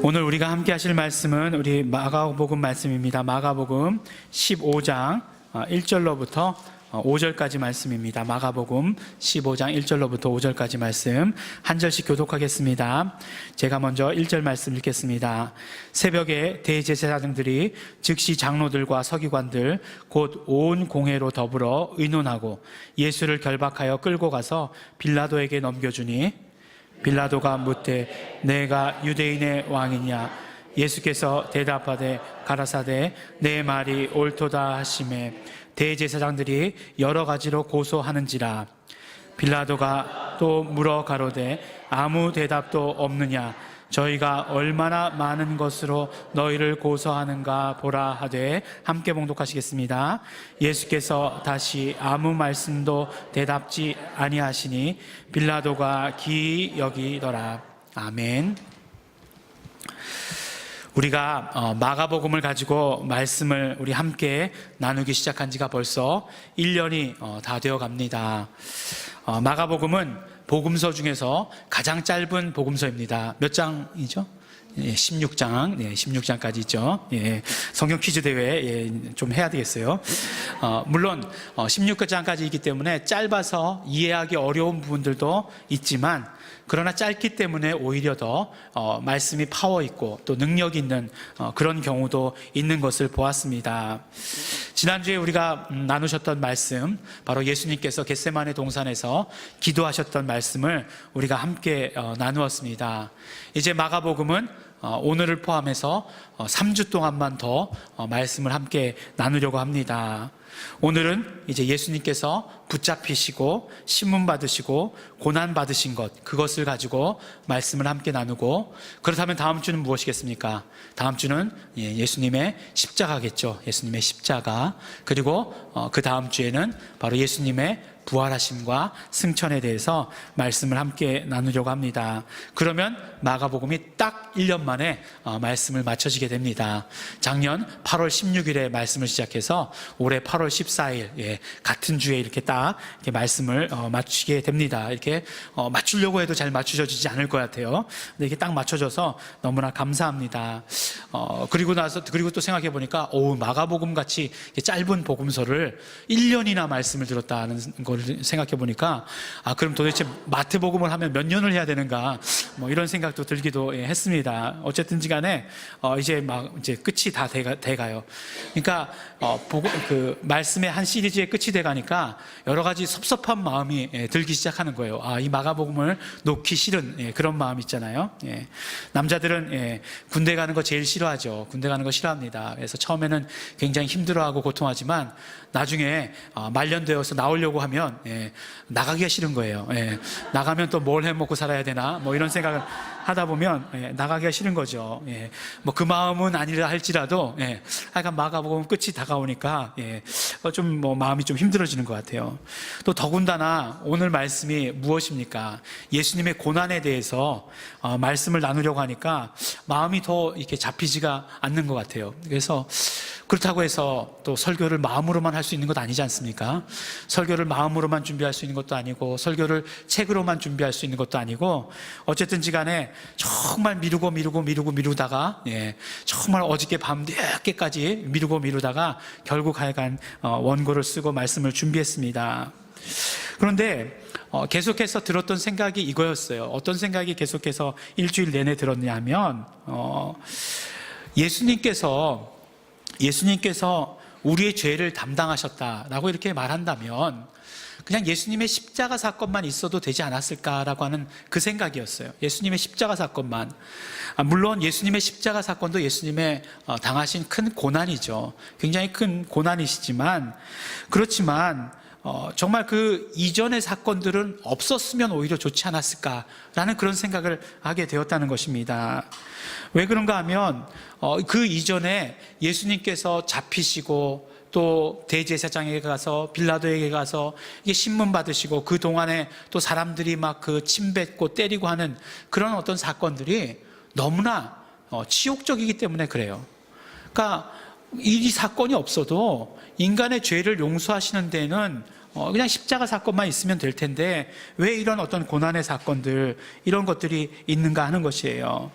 오늘 우리가 함께 하실 말씀은 우리 마가복음 말씀입니다. 마가복음 15장 1절로부터 5절까지 말씀입니다. 마가복음 15장 1절로부터 5절까지 말씀 한 절씩 교독하겠습니다. 제가 먼저 1절 말씀 읽겠습니다. 새벽에 대제사장들이 즉시 장로들과 서기관들 곧 온 공회로 더불어 의논하고 예수를 결박하여 끌고 가서 빌라도에게 넘겨주니 빌라도가 묻되 내가 유대인의 왕이냐? 예수께서 대답하되 가라사대 내 말이 옳도다 하시매 대제사장들이 여러 가지로 고소하는지라. 빌라도가 또 물어 가로되 아무 대답도 없느냐? 저희가 얼마나 많은 것으로 너희를 고소하는가 보라 하되 함께 봉독하시겠습니다. 예수께서 다시 아무 말씀도 대답지 아니하시니 빌라도가 기이 여기더라. 아멘. 우리가 마가복음을 가지고 말씀을 우리 함께 나누기 시작한 지가 벌써 1년이 다 되어 갑니다. 마가복음은 복음서 중에서 가장 짧은 복음서입니다. 몇 장이죠? 16장, 16장까지 있죠. 성경 퀴즈 대회 좀 해야 되겠어요. 물론 16장까지 있기 때문에 짧아서 이해하기 어려운 부분들도 있지만, 그러나 짧기 때문에 오히려 더 말씀이 파워 있고 또 능력 있는 그런 경우도 있는 것을 보았습니다. 지난주에 우리가 나누셨던 말씀, 바로 예수님께서 겟세마네 동산에서 기도하셨던 말씀을 우리가 함께 나누었습니다. 이제 마가복음은 오늘을 포함해서 3주 동안만 더 말씀을 함께 나누려고 합니다. 오늘은 이제 예수님께서 붙잡히시고 신문 받으시고 고난 받으신 것, 그것을 가지고 말씀을 함께 나누고, 그렇다면 다음 주는 무엇이겠습니까? 다음 주는 예수님의 십자가겠죠. 예수님의 십자가. 그리고 그 다음 주에는 바로 예수님의 부활하심과 승천에 대해서 말씀을 함께 나누려고 합니다. 그러면 마가복음이 딱 1년 만에 말씀을 마쳐지게 됩니다. 작년 8월 16일에 말씀을 시작해서 올해 8월 14일 같은 주에 이렇게 딱 이렇게 말씀을 마치게 됩니다. 이렇게 맞추려고 해도 잘 맞춰지지 않을 것 같아요. 근데 이렇게 딱 맞춰져서 너무나 감사합니다. 그리고 또 생각해 보니까 마가복음 같이 짧은 복음서를 1년이나 말씀을 들었다는 걸 생각해 보니까, 그럼 도대체 마태복음을 하면 몇 년을 해야 되는가, 이런 생각도 들기도 했습니다. 어쨌든지 간에 이제 끝이 다 돼가요. 그러니까 그 말씀의 한 시리즈의 끝이 돼가니까 여러 가지 섭섭한 마음이 들기 시작하는 거예요. 이 마가복음을 놓기 싫은 그런 마음 있잖아요. 남자들은 군대 가는 거 제일 싫어하죠. 군대 가는 거 싫어합니다. 그래서 처음에는 굉장히 힘들어하고 고통하지만 나중에 말년되어서 나오려고 하면 나가기가 싫은 거예요. 나가면 또 뭘 해먹고 살아야 되나, 이런 생각을 하다 보면 나가기가 싫은 거죠. 그 마음은 아니라 할지라도 하여간 마가복음 끝이 다가오니까 좀 마음이 좀 힘들어지는 것 같아요. 또 더군다나 오늘 말씀이 무엇입니까? 예수님의 고난에 대해서 말씀을 나누려고 하니까 마음이 더 이렇게 잡히지가 않는 것 같아요. 그래서 그렇다고 해서 또 설교를 마음으로만 할 수 있는 것 아니지 않습니까? 설교를 마음으로만 준비할 수 있는 것도 아니고, 설교를 책으로만 준비할 수 있는 것도 아니고, 어쨌든지 간에 정말 미루다가 정말 어저께 밤 늦게까지 미루다가 결국 하여간 원고를 쓰고 말씀을 준비했습니다. 그런데 계속해서 들었던 생각이 이거였어요. 어떤 생각이 계속해서 일주일 내내 들었냐 하면, 예수님께서 우리의 죄를 담당하셨다라고 이렇게 말한다면 그냥 예수님의 십자가 사건만 있어도 되지 않았을까라고 하는 그 생각이었어요. 예수님의 십자가 사건만. 물론 예수님의 십자가 사건도 예수님의 당하신 큰 고난이죠. 굉장히 큰 고난이시지만, 그렇지만 정말 그 이전의 사건들은 없었으면 오히려 좋지 않았을까라는 그런 생각을 하게 되었다는 것입니다. 왜 그런가 하면 그 이전에 예수님께서 잡히시고 또 대제사장에게 가서 빌라도에게 가서 이게 신문 받으시고, 그 동안에 또 사람들이 막 그 침뱉고 때리고 하는 그런 어떤 사건들이 너무나 치욕적이기 때문에 그래요. 그러니까 이 사건이 없어도 인간의 죄를 용서하시는 데는 그냥 십자가 사건만 있으면 될 텐데 왜 이런 어떤 고난의 사건들, 이런 것들이 있는가 하는 것이에요.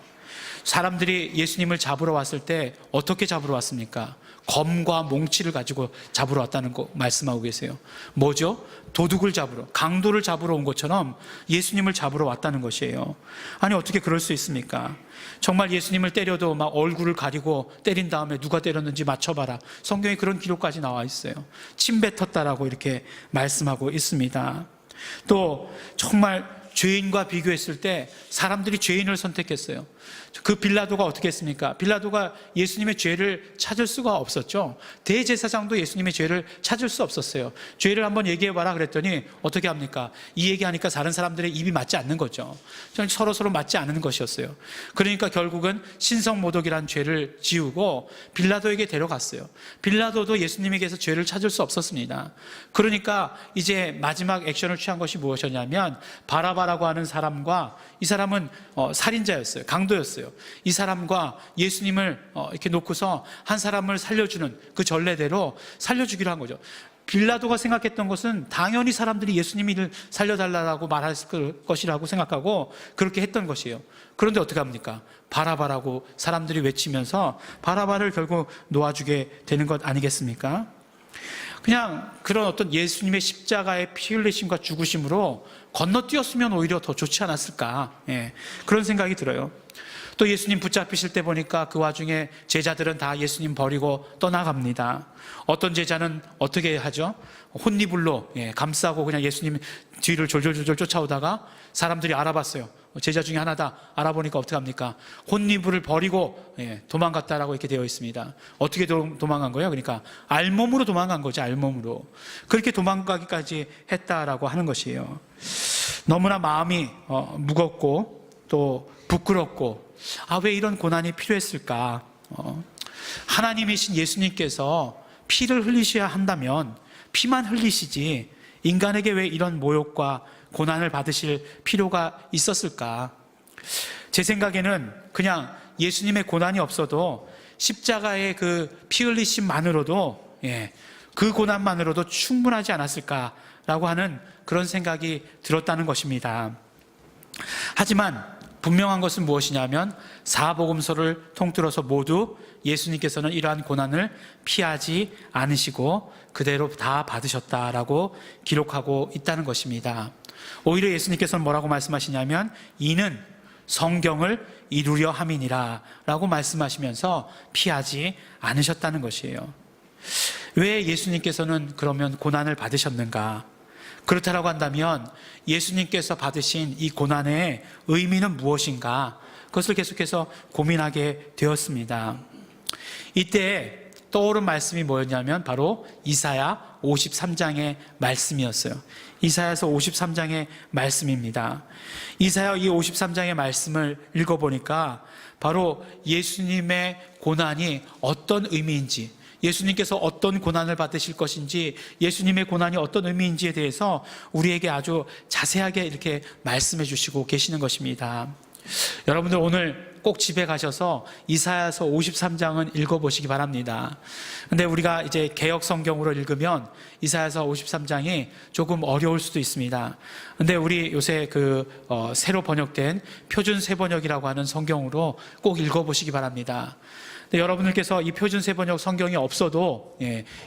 사람들이 예수님을 잡으러 왔을 때 어떻게 잡으러 왔습니까? 검과 몽치를 가지고 잡으러 왔다는 거 말씀하고 계세요. 뭐죠? 도둑을 잡으러, 강도를 잡으러 온 것처럼 예수님을 잡으러 왔다는 것이에요. 아니, 어떻게 그럴 수 있습니까? 정말 예수님을 때려도 막 얼굴을 가리고 때린 다음에 누가 때렸는지 맞춰봐라. 성경에 그런 기록까지 나와 있어요. 침 뱉었다라고 이렇게 말씀하고 있습니다. 또 정말 죄인과 비교했을 때 사람들이 죄인을 선택했어요. 그 빌라도가 어떻게 했습니까? 빌라도가 예수님의 죄를 찾을 수가 없었죠. 대제사장도 예수님의 죄를 찾을 수 없었어요. 죄를 한번 얘기해봐라 그랬더니 어떻게 합니까? 이 얘기하니까 다른 사람들의 입이 맞지 않는 거죠. 서로 맞지 않는 것이었어요. 그러니까 결국은 신성모독이라는 죄를 지우고 빌라도에게 데려갔어요. 빌라도도 예수님에게서 죄를 찾을 수 없었습니다. 그러니까 이제 마지막 액션을 취한 것이 무엇이었냐면 바라바라고 하는 사람과, 이 사람은 살인자였어요. 강도였어요. 이 사람과 예수님을 이렇게 놓고서 한 사람을 살려주는 그 전례대로 살려주기로 한 거죠. 빌라도가 생각했던 것은 당연히 사람들이 예수님을 살려달라고 말할 것이라고 생각하고 그렇게 했던 것이에요. 그런데 어떻게 합니까? 바라바라고 사람들이 외치면서 바라바를 결국 놓아주게 되는 것 아니겠습니까? 그냥 그런 어떤 예수님의 십자가의 피 흘리심과 죽으심으로 건너뛰었으면 오히려 더 좋지 않았을까, 그런 생각이 들어요. 또 예수님 붙잡히실 때 보니까 그 와중에 제자들은 다 예수님 버리고 떠나갑니다. 어떤 제자는 어떻게 하죠? 혼니불로 감싸고 그냥 예수님 뒤를 졸졸졸 쫓아오다가 사람들이 알아봤어요. 제자 중에 하나다. 알아보니까 어떻게 합니까? 혼니불을 버리고 도망갔다라고 이렇게 되어 있습니다. 어떻게 도망간 거예요? 그러니까 알몸으로 도망간 거죠. 알몸으로. 그렇게 도망가기까지 했다라고 하는 것이에요. 너무나 마음이 무겁고 또 부끄럽고, 왜 이런 고난이 필요했을까? 하나님이신 예수님께서 피를 흘리셔야 한다면 피만 흘리시지 인간에게 왜 이런 모욕과 고난을 받으실 필요가 있었을까? 제 생각에는 그냥 예수님의 고난이 없어도 십자가의 그 피 흘리심만으로도, 그 고난만으로도 충분하지 않았을까라고 하는 그런 생각이 들었다는 것입니다. 하지만 분명한 것은 무엇이냐면 사복음서를 통틀어서 모두 예수님께서는 이러한 고난을 피하지 않으시고 그대로 다 받으셨다라고 기록하고 있다는 것입니다. 오히려 예수님께서는 뭐라고 말씀하시냐면 이는 성경을 이루려 함이니라 라고 말씀하시면서 피하지 않으셨다는 것이에요. 왜 예수님께서는 그러면 고난을 받으셨는가? 그렇다라고 한다면 예수님께서 받으신 이 고난의 의미는 무엇인가? 그것을 계속해서 고민하게 되었습니다. 이때 떠오른 말씀이 뭐였냐면 바로 이사야 53장의 말씀이었어요. 이사야서 53장의 말씀입니다. 이사야 이 53장의 말씀을 읽어보니까 바로 예수님의 고난이 어떤 의미인지, 예수님께서 어떤 고난을 받으실 것인지, 예수님의 고난이 어떤 의미인지에 대해서 우리에게 아주 자세하게 이렇게 말씀해 주시고 계시는 것입니다. 여러분들 오늘 꼭 집에 가셔서 이사야서 53장은 읽어보시기 바랍니다. 근데 우리가 이제 개역 성경으로 읽으면 이사야서 53장이 조금 어려울 수도 있습니다. 근데 우리 요새 새로 번역된 표준 세번역이라고 하는 성경으로 꼭 읽어보시기 바랍니다. 근데 여러분들께서 이 표준 세번역 성경이 없어도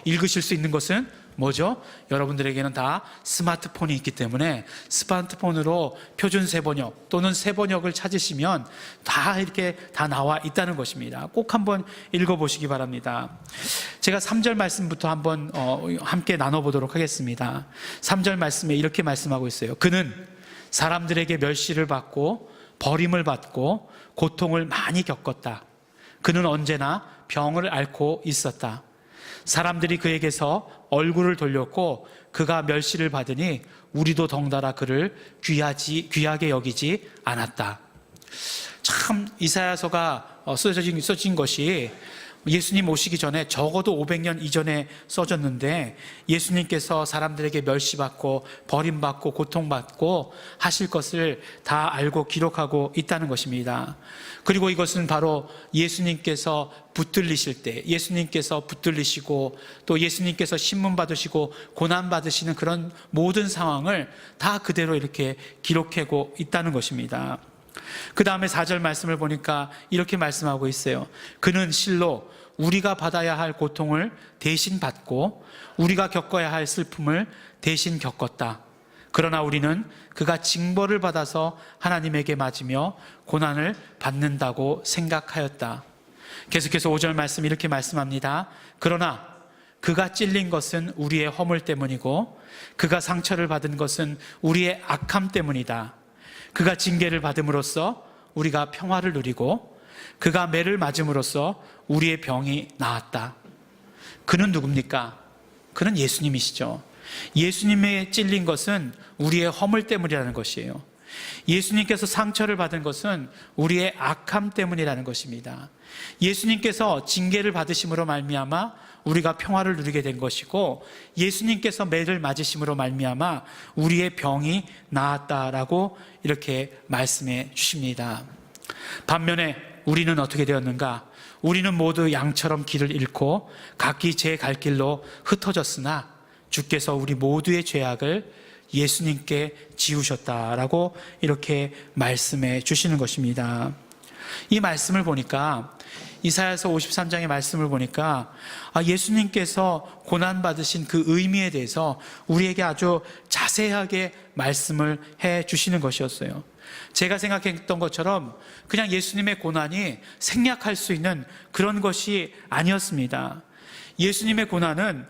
읽으실 수 있는 것은 뭐죠? 여러분들에게는 다 스마트폰이 있기 때문에 스마트폰으로 표준 세번역 또는 세번역을 찾으시면 다 이렇게 다 나와 있다는 것입니다. 꼭 한번 읽어보시기 바랍니다. 제가 3절 말씀부터 한번 함께 나눠보도록 하겠습니다. 3절 말씀에 이렇게 말씀하고 있어요. 그는 사람들에게 멸시를 받고 버림을 받고 고통을 많이 겪었다. 그는 언제나 병을 앓고 있었다. 사람들이 그에게서 얼굴을 돌렸고 그가 멸시를 받으니 우리도 덩달아 그를 귀하게 여기지 않았다. 참 이사야서가 써진 것이 예수님 오시기 전에 적어도 500년 이전에 써졌는데 예수님께서 사람들에게 멸시받고 버림받고 고통받고 하실 것을 다 알고 기록하고 있다는 것입니다. 그리고 이것은 바로 예수님께서 붙들리실 때, 예수님께서 붙들리시고 또 예수님께서 신문 받으시고 고난 받으시는 그런 모든 상황을 다 그대로 이렇게 기록하고 있다는 것입니다. 그 다음에 4절 말씀을 보니까 이렇게 말씀하고 있어요. 그는 실로 우리가 받아야 할 고통을 대신 받고 우리가 겪어야 할 슬픔을 대신 겪었다. 그러나 우리는 그가 징벌을 받아서 하나님에게 맞으며 고난을 받는다고 생각하였다. 계속해서 5절 말씀 이렇게 말씀합니다. 그러나 그가 찔린 것은 우리의 허물 때문이고 그가 상처를 받은 것은 우리의 악함 때문이다. 그가 징계를 받음으로써 우리가 평화를 누리고 그가 매를 맞음으로써 우리의 병이 나았다. 그는 누굽니까? 그는 예수님이시죠. 예수님의 찔린 것은 우리의 허물 때문이라는 것이에요. 예수님께서 상처를 받은 것은 우리의 악함 때문이라는 것입니다. 예수님께서 징계를 받으심으로 말미암아 우리가 평화를 누리게 된 것이고 예수님께서 매를 맞으심으로 말미암아 우리의 병이 나았다라고 이렇게 말씀해 주십니다. 반면에 우리는 어떻게 되었는가? 우리는 모두 양처럼 길을 잃고 각기 제 갈 길로 흩어졌으나 주께서 우리 모두의 죄악을 예수님께 지우셨다라고 이렇게 말씀해 주시는 것입니다. 이 말씀을 보니까 이사야서 53장의 말씀을 보니까 예수님께서 고난받으신 그 의미에 대해서 우리에게 아주 자세하게 말씀을 해 주시는 것이었어요. 제가 생각했던 것처럼 그냥 예수님의 고난이 생략할 수 있는 그런 것이 아니었습니다. 예수님의 고난은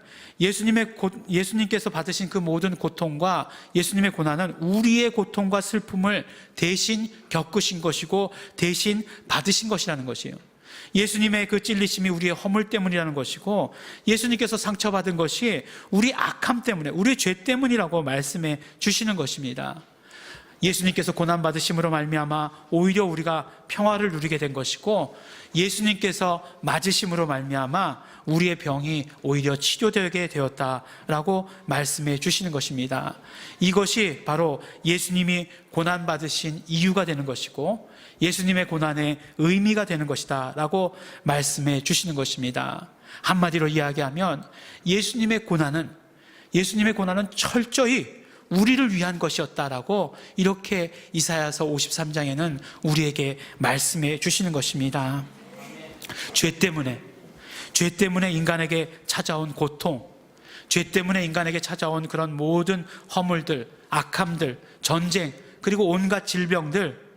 예수님께서 받으신 그 모든 고통과 예수님의 고난은 우리의 고통과 슬픔을 대신 겪으신 것이고 대신 받으신 것이라는 것이에요. 예수님의 그 찔리심이 우리의 허물 때문이라는 것이고 예수님께서 상처받은 것이 우리 악함 때문에, 우리의 죄 때문이라고 말씀해 주시는 것입니다. 예수님께서 고난받으심으로 말미암아 오히려 우리가 평화를 누리게 된 것이고 예수님께서 맞으심으로 말미암아 우리의 병이 오히려 치료되게 되었다라고 말씀해 주시는 것입니다. 이것이 바로 예수님이 고난받으신 이유가 되는 것이고 예수님의 고난의 의미가 되는 것이다 라고 말씀해 주시는 것입니다. 한마디로 이야기하면 예수님의 고난은 철저히 우리를 위한 것이었다라고 이렇게 이사야서 53장에는 우리에게 말씀해 주시는 것입니다. 죄 때문에 인간에게 찾아온 고통, 죄 때문에 인간에게 찾아온 그런 모든 허물들, 악함들, 전쟁, 그리고 온갖 질병들,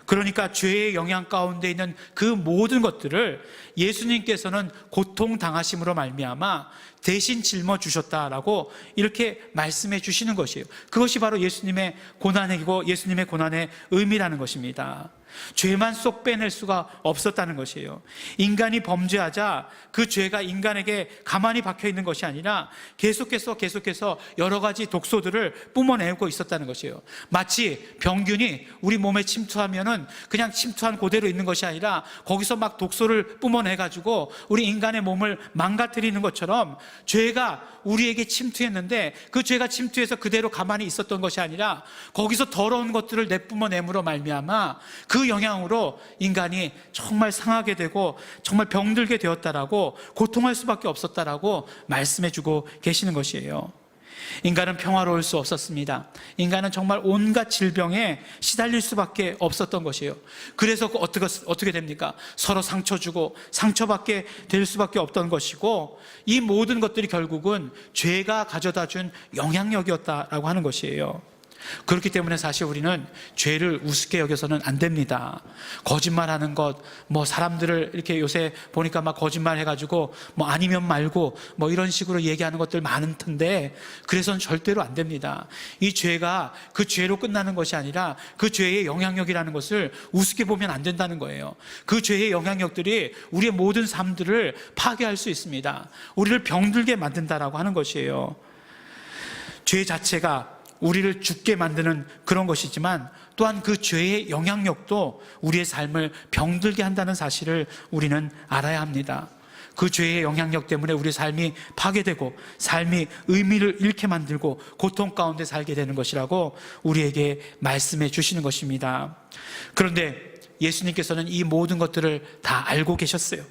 그러니까 죄의 영향 가운데 있는 그 모든 것들을 예수님께서는 고통당하심으로 말미암아 대신 짊어주셨다라고 이렇게 말씀해 주시는 것이에요. 그것이 바로 예수님의 고난이고 예수님의 고난의 의미라는 것입니다. 죄만 쏙 빼낼 수가 없었다는 것이에요. 인간이 범죄하자 그 죄가 인간에게 가만히 박혀 있는 것이 아니라 계속해서 여러 가지 독소들을 뿜어내고 있었다는 것이에요. 마치 병균이 우리 몸에 침투하면은 그냥 침투한 그대로 있는 것이 아니라 거기서 막 독소를 뿜어내가지고 우리 인간의 몸을 망가뜨리는 것처럼 죄가 우리에게 침투했는데 그 죄가 침투해서 그대로 가만히 있었던 것이 아니라 거기서 더러운 것들을 내뿜어내므로 말미암아 그 영향으로 인간이 정말 상하게 되고 정말 병들게 되었다라고 고통할 수밖에 없었다라고 말씀해주고 계시는 것이에요. 인간은 평화로울 수 없었습니다. 인간은 정말 온갖 질병에 시달릴 수밖에 없었던 것이에요. 그래서 어떻게 됩니까? 서로 상처 주고 상처받게 될 수밖에 없던 것이고 이 모든 것들이 결국은 죄가 가져다 준 영향력이었다라고 하는 것이에요. 그렇기 때문에 사실 우리는 죄를 우습게 여겨서는 안 됩니다. 거짓말하는 것, 사람들을 이렇게 요새 보니까 막 거짓말 해가지고 아니면 말고 이런 식으로 얘기하는 것들 많은 텐데 그래서는 절대로 안 됩니다. 이 죄가 그 죄로 끝나는 것이 아니라 그 죄의 영향력이라는 것을 우습게 보면 안 된다는 거예요. 그 죄의 영향력들이 우리의 모든 삶들을 파괴할 수 있습니다. 우리를 병들게 만든다라고 하는 것이에요. 죄 자체가 우리를 죽게 만드는 그런 것이지만 또한 그 죄의 영향력도 우리의 삶을 병들게 한다는 사실을 우리는 알아야 합니다. 그 죄의 영향력 때문에 우리의 삶이 파괴되고 삶이 의미를 잃게 만들고 고통 가운데 살게 되는 것이라고 우리에게 말씀해 주시는 것입니다. 그런데 예수님께서는 이 모든 것들을 다 알고 계셨어요.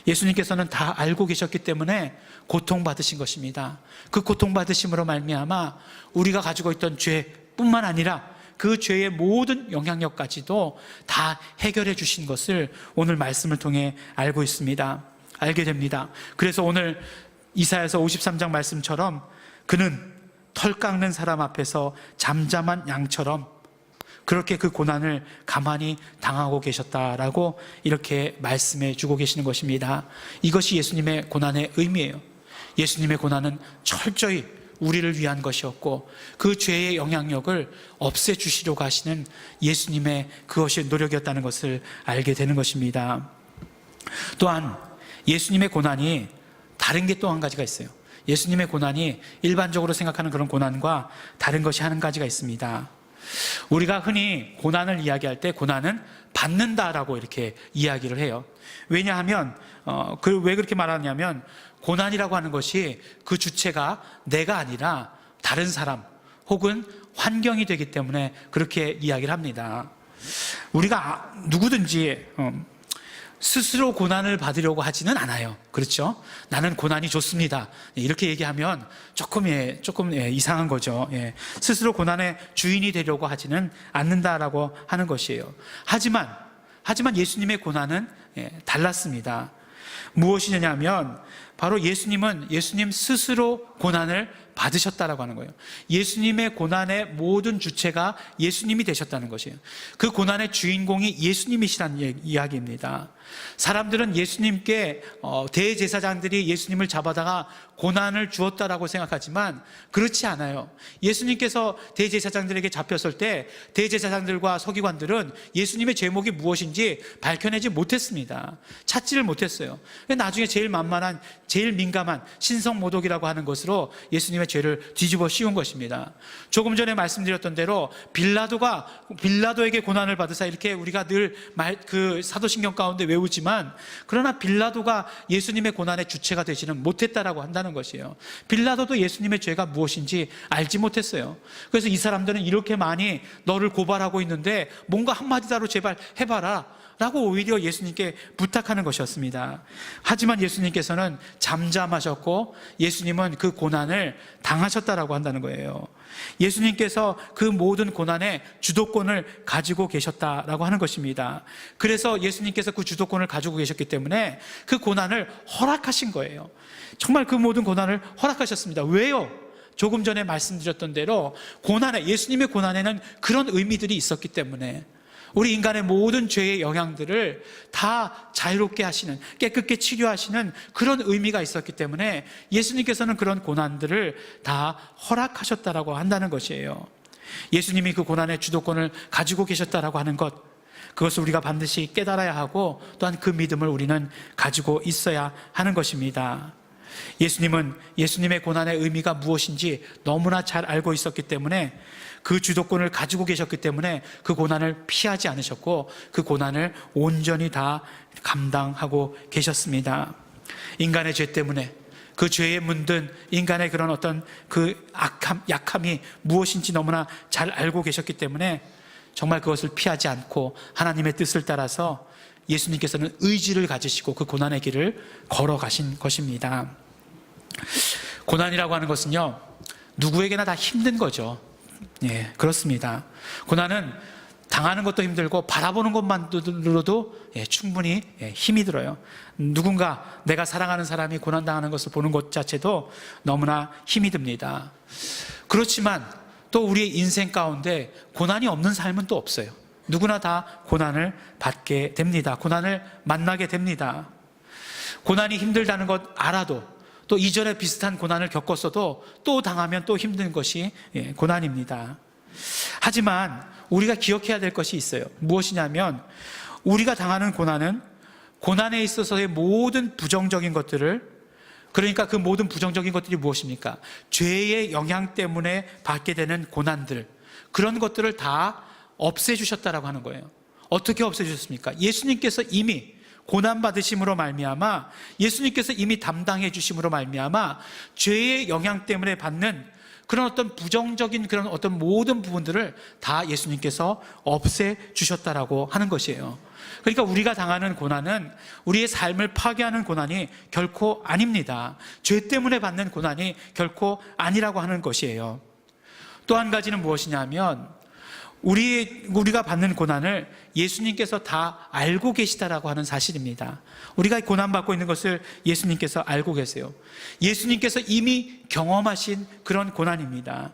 예수님께서는 다 알고 계셨기 때문에 고통받으신 것입니다. 그 고통받으심으로 말미암아 우리가 가지고 있던 죄뿐만 아니라 그 죄의 모든 영향력까지도 다 해결해 주신 것을 오늘 말씀을 통해 알게 됩니다. 그래서 오늘 이사야서 53장 말씀처럼 그는 털 깎는 사람 앞에서 잠잠한 양처럼 그렇게 그 고난을 가만히 당하고 계셨다라고 이렇게 말씀해 주고 계시는 것입니다. 이것이 예수님의 고난의 의미예요. 예수님의 고난은 철저히 우리를 위한 것이었고 그 죄의 영향력을 없애주시려고 하시는 예수님의 그것이 노력이었다는 것을 알게 되는 것입니다. 또한 예수님의 고난이 다른 게 또 한 가지가 있어요. 예수님의 고난이 일반적으로 생각하는 그런 고난과 다른 것이 한 가지가 있습니다. 우리가 흔히 고난을 이야기할 때 고난은 받는다라고 이렇게 이야기를 해요. 왜냐하면 왜 그렇게 말하냐면 고난이라고 하는 것이 그 주체가 내가 아니라 다른 사람 혹은 환경이 되기 때문에 그렇게 이야기를 합니다. 우리가 누구든지 스스로 고난을 받으려고 하지는 않아요. 그렇죠? 나는 고난이 좋습니다. 이렇게 얘기하면 조금 이상한 거죠. 스스로 고난의 주인이 되려고 하지는 않는다라고 하는 것이에요. 하지만 예수님의 고난은 달랐습니다. 무엇이냐면 바로 예수님 스스로 고난을 받으셨다라고 하는 거예요. 예수님의 고난의 모든 주체가 예수님이 되셨다는 것이에요. 그 고난의 주인공이 예수님이시라는 이야기입니다. 사람들은 예수님께 대제사장들이 예수님을 잡아다가 고난을 주었다라고 생각하지만 그렇지 않아요. 예수님께서 대제사장들에게 잡혔을 때 대제사장들과 서기관들은 예수님의 제목이 무엇인지 밝혀내지 못했습니다. 찾지를 못했어요. 나중에 제일 만만한, 제일 민감한 신성모독이라고 하는 것으로 예수님의 죄를 뒤집어 씌운 것입니다. 조금 전에 말씀드렸던 대로 빌라도에게 고난을 받으사 이렇게 우리가 늘 그 사도신경 가운데 외우지만 그러나 빌라도가 예수님의 고난의 주체가 되지는 못했다라고 한다는 것이에요. 빌라도도 예수님의 죄가 무엇인지 알지 못했어요. 그래서 이 사람들은 이렇게 많이 너를 고발하고 있는데 뭔가 한마디라도 제발 해봐라 라고 오히려 예수님께 부탁하는 것이었습니다. 하지만 예수님께서는 잠잠하셨고 예수님은 그 고난을 당하셨다라고 한다는 거예요. 예수님께서 그 모든 고난의 주도권을 가지고 계셨다라고 하는 것입니다. 그래서 예수님께서 그 주도권을 가지고 계셨기 때문에 그 고난을 허락하신 거예요. 정말 그 모든 고난을 허락하셨습니다. 왜요? 조금 전에 말씀드렸던 대로 예수님의 고난에는 그런 의미들이 있었기 때문에 우리 인간의 모든 죄의 영향들을 다 자유롭게 하시는, 깨끗게 치료하시는 그런 의미가 있었기 때문에 예수님께서는 그런 고난들을 다 허락하셨다라고 한다는 것이에요. 예수님이 그 고난의 주도권을 가지고 계셨다라고 하는 것, 그것을 우리가 반드시 깨달아야 하고 또한 그 믿음을 우리는 가지고 있어야 하는 것입니다. 예수님은 예수님의 고난의 의미가 무엇인지 너무나 잘 알고 있었기 때문에 그 주도권을 가지고 계셨기 때문에 그 고난을 피하지 않으셨고 그 고난을 온전히 다 감당하고 계셨습니다. 인간의 죄 때문에 그 죄에 문든 인간의 그런 어떤 그 약함이 무엇인지 너무나 잘 알고 계셨기 때문에 정말 그것을 피하지 않고 하나님의 뜻을 따라서 예수님께서는 의지를 가지시고 그 고난의 길을 걸어가신 것입니다. 고난이라고 하는 것은요, 누구에게나 다 힘든 거죠. 그렇습니다. 고난은 당하는 것도 힘들고 바라보는 것만으로도 충분히 힘이 들어요. 누군가 내가 사랑하는 사람이 고난당하는 것을 보는 것 자체도 너무나 힘이 듭니다. 그렇지만 또 우리의 인생 가운데 고난이 없는 삶은 또 없어요. 누구나 다 고난을 받게 됩니다. 고난을 만나게 됩니다. 고난이 힘들다는 것 알아도 또 이전에 비슷한 고난을 겪었어도 또 당하면 또 힘든 것이 고난입니다. 하지만 우리가 기억해야 될 것이 있어요. 무엇이냐면 우리가 당하는 고난은 고난에 있어서의 모든 부정적인 것들을, 그러니까 그 모든 부정적인 것들이 무엇입니까? 죄의 영향 때문에 받게 되는 고난들, 그런 것들을 다 없애주셨다라고 하는 거예요. 어떻게 없애주셨습니까? 예수님께서 이미 고난받으심으로 말미암아, 예수님께서 이미 담당해 주심으로 말미암아 죄의 영향 때문에 받는 그런 어떤 부정적인 그런 어떤 모든 부분들을 다 예수님께서 없애 주셨다라고 하는 것이에요. 그러니까 우리가 당하는 고난은 우리의 삶을 파괴하는 고난이 결코 아닙니다. 죄 때문에 받는 고난이 결코 아니라고 하는 것이에요. 또 한 가지는 무엇이냐면 우리가 받는 고난을 예수님께서 다 알고 계시다라고 하는 사실입니다. 우리가 고난받고 있는 것을 예수님께서 알고 계세요. 예수님께서 이미 경험하신 그런 고난입니다.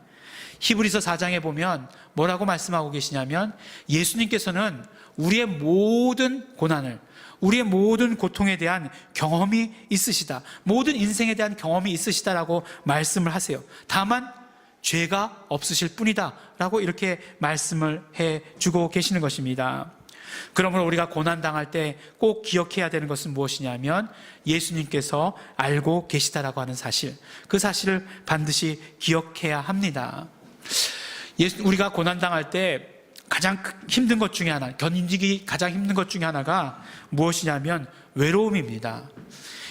히브리서 4장에 보면 뭐라고 말씀하고 계시냐면 예수님께서는 우리의 모든 고난을, 우리의 모든 고통에 대한 경험이 있으시다, 모든 인생에 대한 경험이 있으시다라고 말씀을 하세요. 다만 죄가 없으실 뿐이다 라고 이렇게 말씀을 해주고 계시는 것입니다. 그러므로 우리가 고난당할 때 꼭 기억해야 되는 것은 무엇이냐면 예수님께서 알고 계시다라고 하는 사실, 그 사실을 반드시 기억해야 합니다. 우리가 고난당할 때 가장 힘든 것 중에 하나, 견디기 가장 힘든 것 중에 하나가 무엇이냐면 외로움입니다.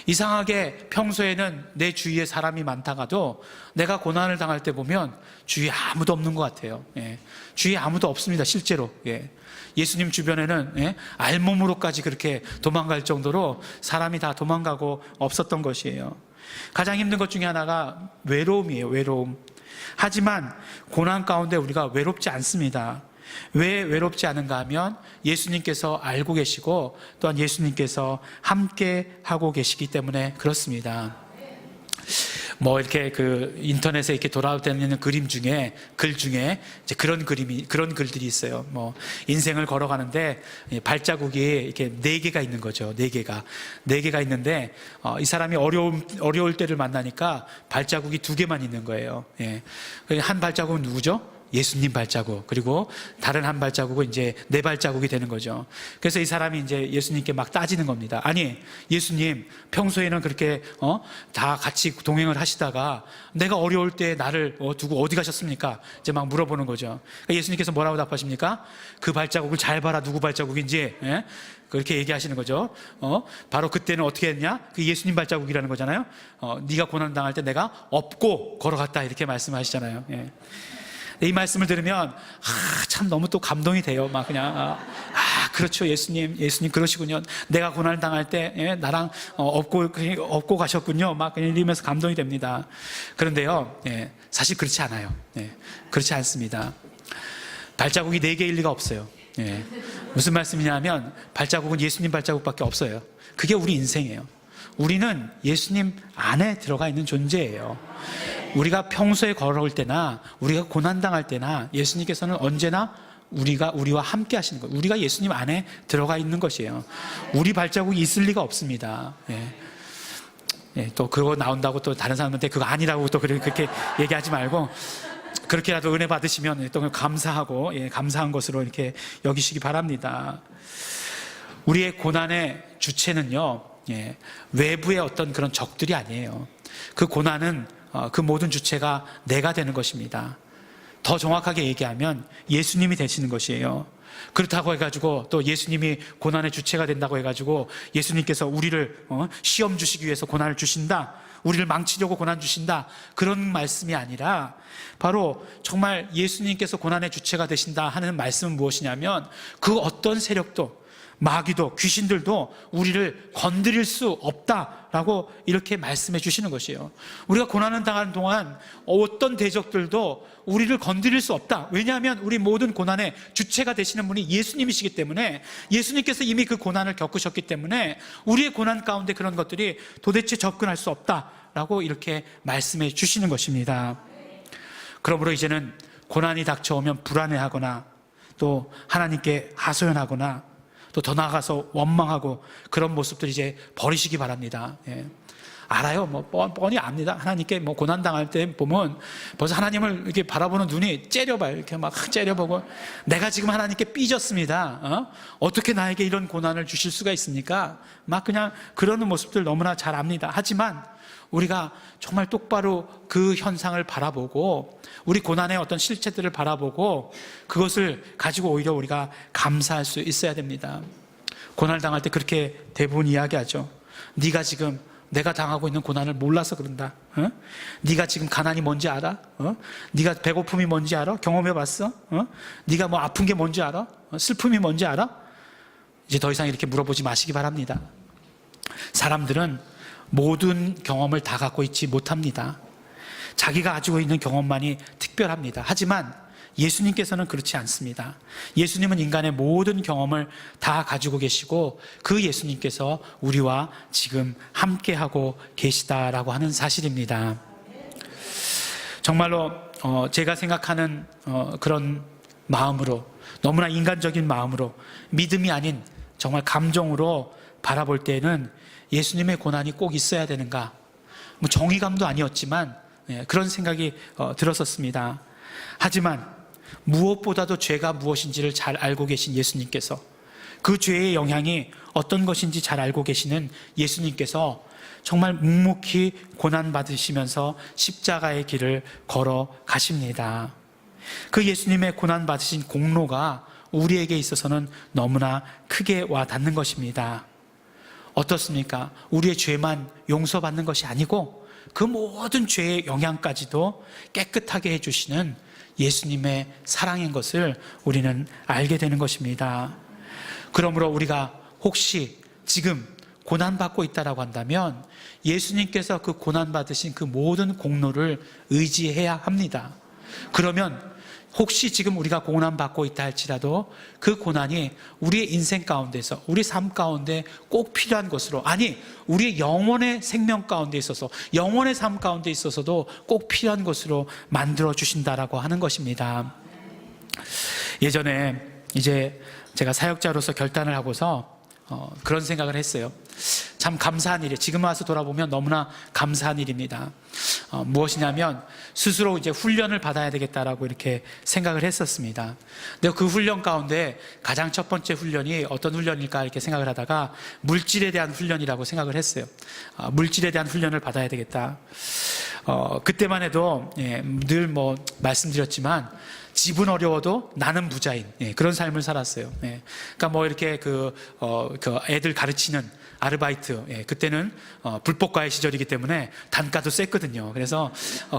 이상하게 평소에는 내 주위에 사람이 많다가도 내가 고난을 당할 때 보면 주위에 아무도 없는 것 같아요. 주위에 아무도 없습니다, 실제로. 예수님 주변에는 알몸으로까지 그렇게 도망갈 정도로 사람이 다 도망가고 없었던 것이에요. 가장 힘든 것 중에 하나가 외로움이에요, 외로움. 하지만 고난 가운데 우리가 외롭지 않습니다. 왜 외롭지 않은가 하면 예수님께서 알고 계시고 또한 예수님께서 함께 하고 계시기 때문에 그렇습니다. 뭐 이렇게 인터넷에 이렇게 돌아다니는 글 중에 이제 그런 글들이 있어요. 뭐 인생을 걸어가는데 발자국이 이렇게 4개가 있는 거죠. 4개가 있는데 이 사람이 어려울 때를 만나니까 발자국이 2개만 있는 거예요. 한 발자국은 누구죠? 예수님 발자국. 그리고 다른 한 발자국은 이제 4발자국이 되는 거죠. 그래서 이 사람이 이제 예수님께 막 따지는 겁니다. 아니, 예수님, 평소에는 그렇게 다 같이 동행을 하시다가 내가 어려울 때 나를 두고 어디 가셨습니까? 이제 막 물어보는 거죠. 그러니까 예수님께서 뭐라고 답하십니까? 그 발자국을 잘 봐라, 누구 발자국인지. 그렇게 얘기하시는 거죠. 바로 그때는 어떻게 했냐? 그 예수님 발자국이라는 거잖아요. 네가 고난 당할 때 내가 업고 걸어갔다, 이렇게 말씀하시잖아요. 이 말씀을 들으면 참 너무 또 감동이 돼요. 막 그냥 그렇죠, 예수님 그러시군요. 내가 고난을 당할 때 나랑 업고 가셨군요. 막 그냥 이러면서 감동이 됩니다. 그런데요, 사실 그렇지 않아요. 그렇지 않습니다. 발자국이 4개일 리가 없어요. 무슨 말씀이냐면 발자국은 예수님 발자국밖에 없어요. 그게 우리 인생이에요. 우리는 예수님 안에 들어가 있는 존재예요. 우리가 평소에 걸어올 때나 우리가 고난당할 때나 예수님께서는 언제나 우리와 함께 하시는 거예요. 우리가 예수님 안에 들어가 있는 것이에요. 우리 발자국이 있을 리가 없습니다. 또 그거 나온다고 또 다른 사람한테 그거 아니라고 또 그렇게 얘기하지 말고, 그렇게라도 은혜 받으시면 또 감사하고 감사한 것으로 이렇게 여기시기 바랍니다. 우리의 고난의 주체는요, 외부의 어떤 그런 적들이 아니에요. 그 고난은 그 모든 주체가 내가 되는 것입니다. 더 정확하게 얘기하면 예수님이 되시는 것이에요. 그렇다고 해가지고 또 예수님이 고난의 주체가 된다고 해가지고 예수님께서 우리를 시험 주시기 위해서 고난을 주신다, 우리를 망치려고 고난 주신다, 그런 말씀이 아니라 바로 정말 예수님께서 고난의 주체가 되신다 하는 말씀은 무엇이냐면 그 어떤 세력도, 마귀도, 귀신들도 우리를 건드릴 수 없다라고 이렇게 말씀해 주시는 것이에요. 우리가 고난을 당하는 동안 어떤 대적들도 우리를 건드릴 수 없다. 왜냐하면 우리 모든 고난의 주체가 되시는 분이 예수님이시기 때문에, 예수님께서 이미 그 고난을 겪으셨기 때문에 우리의 고난 가운데 그런 것들이 도대체 접근할 수 없다라고 이렇게 말씀해 주시는 것입니다. 그러므로 이제는 고난이 닥쳐오면 불안해하거나 또 하나님께 하소연하거나 또 더 나아가서 원망하고 그런 모습들 이제 버리시기 바랍니다. 알아요. 뭐 뻔히 압니다. 하나님께 뭐 고난 당할 때 보면 벌써 하나님을 이렇게 바라보는 눈이 째려봐요. 이렇게 막 째려보고, 내가 지금 하나님께 삐졌습니다. 어떻게 나에게 이런 고난을 주실 수가 있습니까? 막 그냥 그러는 모습들 너무나 잘 압니다. 하지만 우리가 정말 똑바로 그 현상을 바라보고 우리 고난의 어떤 실체들을 바라보고 그것을 가지고 오히려 우리가 감사할 수 있어야 됩니다. 고난을 당할 때 그렇게 대부분 이야기하죠. 네가 지금 내가 당하고 있는 고난을 몰라서 그런다. 네가 지금 가난이 뭔지 알아? 네가 배고픔이 뭔지 알아? 경험해봤어? 네가 뭐 아픈 게 뭔지 알아? 슬픔이 뭔지 알아? 이제 더 이상 이렇게 물어보지 마시기 바랍니다. 사람들은 모든 경험을 다 갖고 있지 못합니다. 자기가 가지고 있는 경험만이 특별합니다. 하지만 예수님께서는 그렇지 않습니다. 예수님은 인간의 모든 경험을 다 가지고 계시고 그 예수님께서 우리와 지금 함께하고 계시다라고 하는 사실입니다. 정말로 제가 생각하는 그런 마음으로, 너무나 인간적인 마음으로, 믿음이 아닌 정말 감정으로 바라볼 때에는 예수님의 고난이 꼭 있어야 되는가, 뭐 정의감도 아니었지만 그런 생각이 들었었습니다. 하지만 무엇보다도 죄가 무엇인지를 잘 알고 계신 예수님께서, 그 죄의 영향이 어떤 것인지 잘 알고 계시는 예수님께서 정말 묵묵히 고난받으시면서 십자가의 길을 걸어가십니다. 그 예수님의 고난받으신 공로가 우리에게 있어서는 너무나 크게 와닿는 것입니다. 어떻습니까? 우리의 죄만 용서받는 것이 아니고 그 모든 죄의 영향까지도 깨끗하게 해주시는 예수님의 사랑인 것을 우리는 알게 되는 것입니다. 그러므로 우리가 혹시 지금 고난받고 있다라고 한다면 예수님께서 그 고난받으신 그 모든 공로를 의지해야 합니다. 그러면 혹시 지금 우리가 고난받고 있다 할지라도 그 고난이 우리의 인생 가운데서, 우리 삶 가운데 꼭 필요한 것으로, 아니 우리의 영혼의 생명 가운데 있어서, 영혼의 삶 가운데 있어서도 꼭 필요한 것으로 만들어 주신다라고 하는 것입니다. 예전에 이제 제가 사역자로서 결단을 하고서 그런 생각을 했어요. 참 감사한 일이에요. 지금 와서 돌아보면 너무나 감사한 일입니다. 무엇이냐면 스스로 이제 훈련을 받아야 되겠다라고 이렇게 생각을 했었습니다. 근데 그 훈련 가운데 가장 첫 번째 훈련이 어떤 훈련일까 이렇게 생각을 하다가 물질에 대한 훈련이라고 생각을 했어요. 물질에 대한 훈련을 받아야 되겠다. 그때만 해도 늘 뭐 말씀드렸지만 집은 어려워도 나는 부자인 그런 삶을 살았어요. 그러니까 뭐 이렇게 그 애들 가르치는 아르바이트, 그때는 불법과의 시절이기 때문에 단가도 셌거든요. 그래서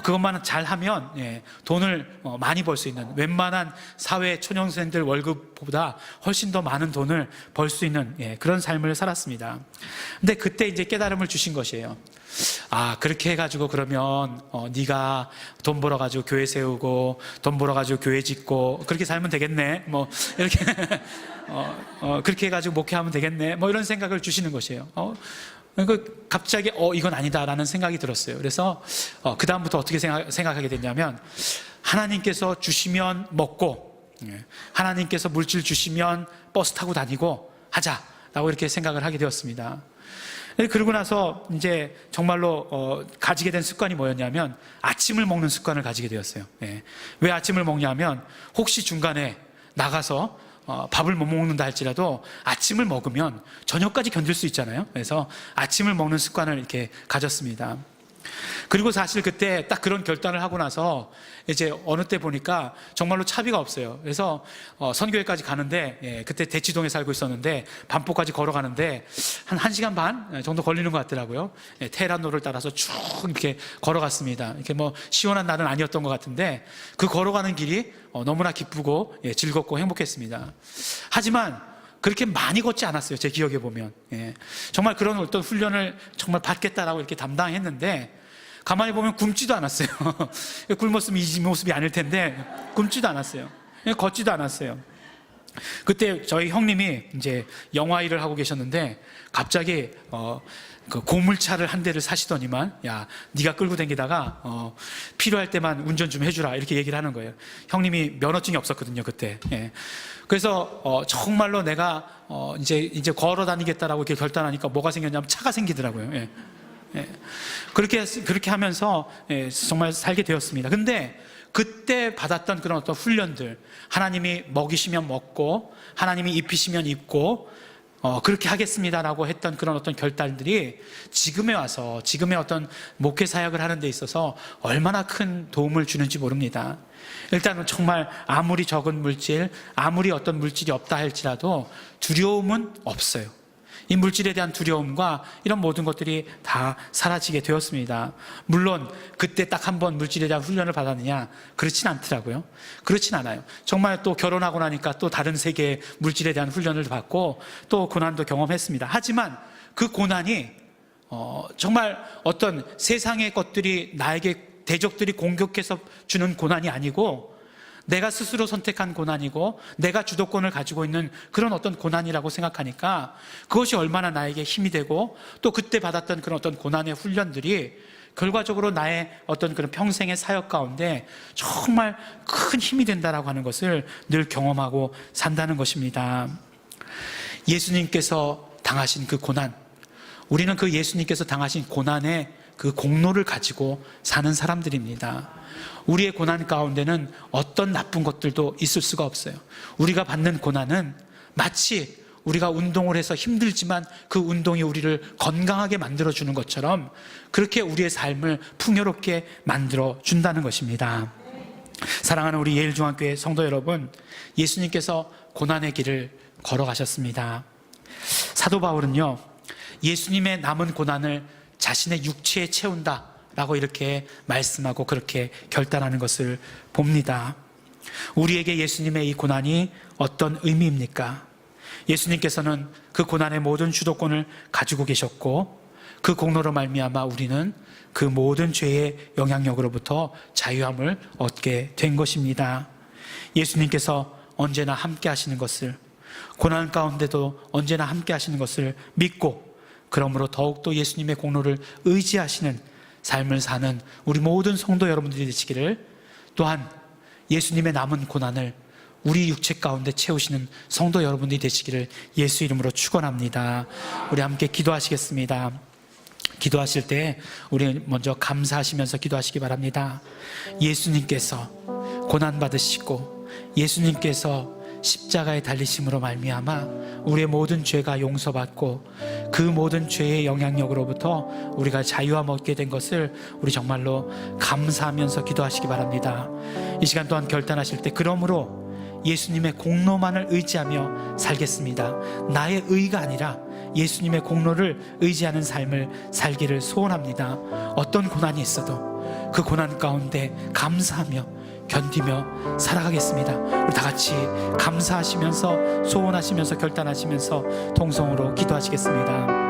그것만 잘하면 돈을 많이 벌 수 있는, 웬만한 사회 초년생들 월급보다 훨씬 더 많은 돈을 벌 수 있는 그런 삶을 살았습니다. 근데 그때 이제 깨달음을 주신 것이에요. 아, 그렇게 해가지고 그러면 네가 돈 벌어가지고 교회 세우고 돈 벌어가지고 교회 짓고 그렇게 살면 되겠네, 뭐 이렇게 그렇게 해가지고 목회하면 되겠네, 뭐 이런 생각을 주시는 것이에요. 갑자기 이건 아니다라는 생각이 들었어요. 그래서 그 다음부터 어떻게 생각하게 됐냐면, 하나님께서 주시면 먹고, 하나님께서 물질 주시면 버스 타고 다니고 하자라고 이렇게 생각을 하게 되었습니다. 그러고 나서 이제 정말로 가지게 된 습관이 뭐였냐면 아침을 먹는 습관을 가지게 되었어요. 왜 아침을 먹냐면, 혹시 중간에 나가서 밥을 못 먹는다 할지라도 아침을 먹으면 저녁까지 견딜 수 있잖아요. 그래서 아침을 먹는 습관을 이렇게 가졌습니다. 그리고 사실 그때 딱 그런 결단을 하고 나서 이제 어느 때 보니까 정말로 차비가 없어요. 그래서 선교회까지 가는데, 그때 대치동에 살고 있었는데 반포까지 걸어가는데 한 1시간 반 정도 걸리는 것 같더라고요. 테헤란로를 따라서 쭉 이렇게 걸어갔습니다. 이렇게 뭐 시원한 날은 아니었던 것 같은데 그 걸어가는 길이 너무나 기쁘고 즐겁고 행복했습니다. 하지만 그렇게 많이 걷지 않았어요. 제 기억에 보면. 정말 그런 어떤 훈련을 정말 받겠다라고 이렇게 담당했는데 가만히 보면 굶지도 않았어요. 굶었으면 이 모습이 아닐 텐데 굶지도 않았어요. 걷지도 않았어요. 그때 저희 형님이 이제 영화 일을 하고 계셨는데 갑자기 그 고물차를 한 대를 사시더니만, 야, 네가 끌고 다니다가 필요할 때만 운전 좀 해주라 이렇게 얘기를 하는 거예요. 형님이 면허증이 없었거든요 그때. 그래서 정말로 내가 이제 걸어 다니겠다라고 이렇게 결단하니까 뭐가 생겼냐면 차가 생기더라고요. 그렇게 하면서 정말 살게 되었습니다. 근데 그때 받았던 그런 어떤 훈련들, 하나님이 먹이시면 먹고 하나님이 입히시면 입고 그렇게 하겠습니다라고 했던 그런 어떤 결단들이 지금에 와서, 지금의 어떤 목회 사역을 하는 데 있어서 얼마나 큰 도움을 주는지 모릅니다. 일단은 정말 아무리 적은 물질, 아무리 어떤 물질이 없다 할지라도 두려움은 없어요. 이 물질에 대한 두려움과 이런 모든 것들이 다 사라지게 되었습니다. 물론 그때 딱 한 번 물질에 대한 훈련을 받았느냐? 그렇진 않더라고요. 그렇진 않아요. 정말 또 결혼하고 나니까 또 다른 세계의 물질에 대한 훈련을 받고 또 고난도 경험했습니다. 하지만 그 고난이 정말 어떤 세상의 것들이, 나에게 대적들이 공격해서 주는 고난이 아니고 내가 스스로 선택한 고난이고 내가 주도권을 가지고 있는 그런 어떤 고난이라고 생각하니까 그것이 얼마나 나에게 힘이 되고 또 그때 받았던 그런 어떤 고난의 훈련들이 결과적으로 나의 어떤 그런 평생의 사역 가운데 정말 큰 힘이 된다라고 하는 것을 늘 경험하고 산다는 것입니다. 예수님께서 당하신 그 고난, 우리는 그 예수님께서 당하신 고난의 그 공로를 가지고 사는 사람들입니다. 우리의 고난 가운데는 어떤 나쁜 것들도 있을 수가 없어요. 우리가 받는 고난은 마치 우리가 운동을 해서 힘들지만 그 운동이 우리를 건강하게 만들어주는 것처럼 그렇게 우리의 삶을 풍요롭게 만들어준다는 것입니다. 사랑하는 우리 예일중앙교회 성도 여러분, 예수님께서 고난의 길을 걸어가셨습니다. 사도 바울은요, 예수님의 남은 고난을 자신의 육체에 채운다 라고 이렇게 말씀하고 그렇게 결단하는 것을 봅니다. 우리에게 예수님의 이 고난이 어떤 의미입니까? 예수님께서는 그 고난의 모든 주도권을 가지고 계셨고 그 공로로 말미암아 우리는 그 모든 죄의 영향력으로부터 자유함을 얻게 된 것입니다. 예수님께서 언제나 함께 하시는 것을, 고난 가운데도 언제나 함께 하시는 것을 믿고, 그러므로 더욱더 예수님의 공로를 의지하시는 삶을 사는 우리 모든 성도 여러분들이 되시기를, 또한 예수님의 남은 고난을 우리 육체 가운데 채우시는 성도 여러분들이 되시기를 예수 이름으로 축원합니다. 우리 함께 기도하시겠습니다. 기도하실 때 우리 먼저 감사하시면서 기도하시기 바랍니다. 예수님께서 고난받으시고 예수님께서 십자가에 달리심으로 말미암아 우리의 모든 죄가 용서받고 그 모든 죄의 영향력으로부터 우리가 자유함 얻게 된 것을 우리 정말로 감사하면서 기도하시기 바랍니다. 이 시간 또한 결단하실 때, 그러므로 예수님의 공로만을 의지하며 살겠습니다, 나의 의가 아니라 예수님의 공로를 의지하는 삶을 살기를 소원합니다. 어떤 고난이 있어도 그 고난 가운데 감사하며 견디며 살아가겠습니다. 우리 다 같이 감사하시면서 소원하시면서 결단하시면서 통성으로 기도하시겠습니다.